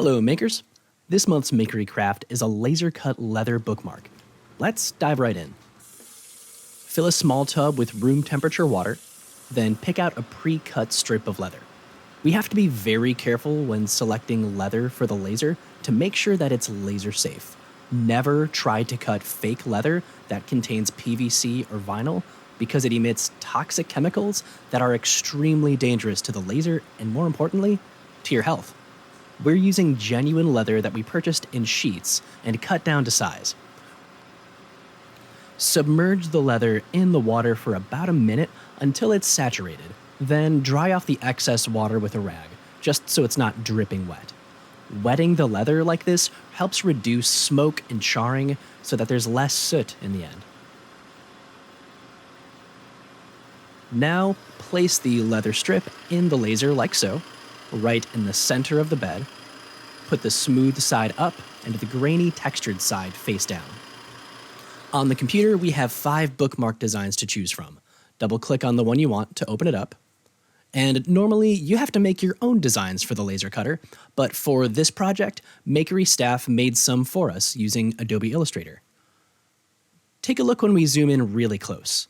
Hello makers! This month's Makery craft is a laser-cut leather bookmark. Let's dive right in. Fill a small tub with room temperature water, then pick out a pre-cut strip of leather. We have to be very careful when selecting leather for the laser to make sure that it's laser safe. Never try to cut fake leather that contains PVC or vinyl because it emits toxic chemicals that are extremely dangerous to the laser and, more importantly, to your health. We're using genuine leather that we purchased in sheets and cut down to size. Submerge the leather in the water for about a minute until it's saturated. Then dry off the excess water with a rag, just so it's not dripping wet. Wetting the leather like this helps reduce smoke and charring so that there's less soot in the end. Now, place the leather strip in the laser like so, right in the center of the bed. Put the smooth side up and the grainy textured side face down. On the computer, we have 5 bookmark designs to choose from. Double-click on the one you want to open it up. And normally, you have to make your own designs for the laser cutter, but for this project, Makery staff made some for us using Adobe Illustrator. Take a look when we zoom in really close.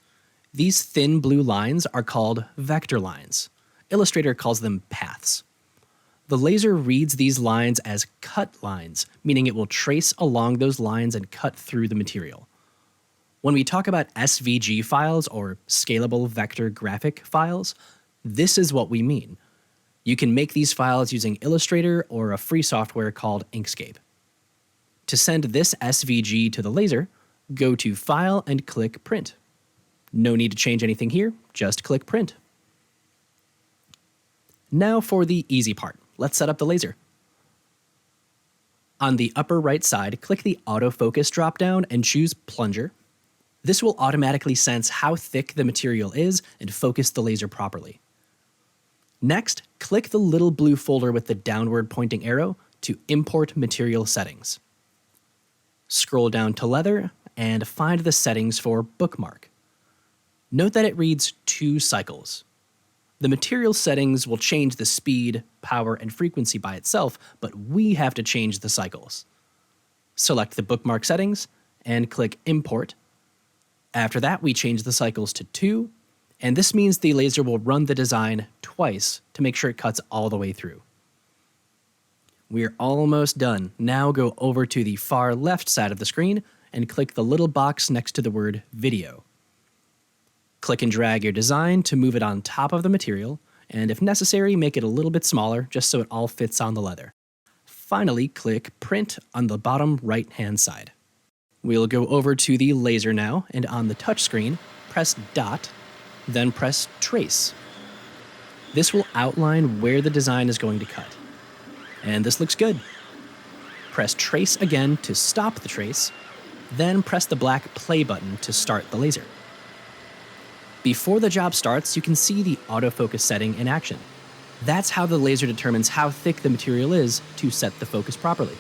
These thin blue lines are called vector lines. Illustrator calls them paths. The laser reads these lines as cut lines, meaning it will trace along those lines and cut through the material. When we talk about SVG files, or scalable vector graphic files, this is what we mean. You can make these files using Illustrator or a free software called Inkscape. To send this SVG to the laser, go to File and click Print. No need to change anything here, just click Print. Now for the easy part. Let's set up the laser. On the upper right side, click the Autofocus dropdown and choose Plunger. This will automatically sense how thick the material is and focus the laser properly. Next, click the little blue folder with the downward pointing arrow to import material settings. Scroll down to Leather and find the settings for Bookmark. Note that it reads 2 cycles. The material settings will change the speed, power, and frequency by itself, but we have to change the cycles. Select the bookmark settings and click Import. After that, we change the cycles to 2, and this means the laser will run the design twice to make sure it cuts all the way through. We're almost done. Now go over to the far left side of the screen and click the little box next to the word Video. Click and drag your design to move it on top of the material, and if necessary, make it a little bit smaller just so it all fits on the leather. Finally, click Print on the bottom right-hand side. We'll go over to the laser now, and on the touchscreen, press Dot, then press Trace. This will outline where the design is going to cut. And this looks good. Press Trace again to stop the trace, then press the black play button to start the laser. Before the job starts, you can see the autofocus setting in action. That's how the laser determines how thick the material is to set the focus properly.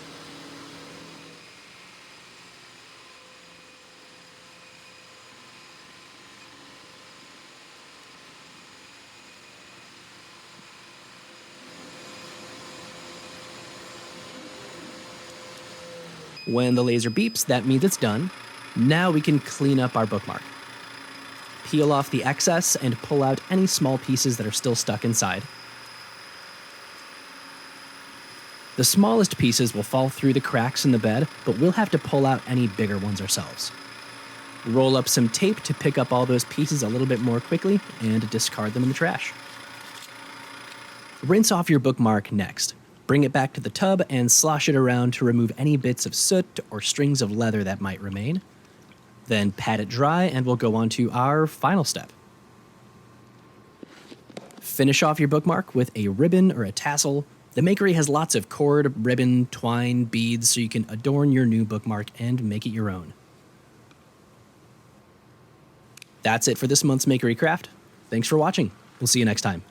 When the laser beeps, that means it's done. Now we can clean up our bookmark. Peel off the excess and pull out any small pieces that are still stuck inside. The smallest pieces will fall through the cracks in the bed, but we'll have to pull out any bigger ones ourselves. Roll up some tape to pick up all those pieces a little bit more quickly and discard them in the trash. Rinse off your bookmark next. Bring it back to the tub and slosh it around to remove any bits of soot or strings of leather that might remain. Then pat it dry and we'll go on to our final step. Finish off your bookmark with a ribbon or a tassel. The Makery has lots of cord, ribbon, twine, beads, so you can adorn your new bookmark and make it your own. That's it for this month's Makery craft. Thanks for watching. We'll see you next time.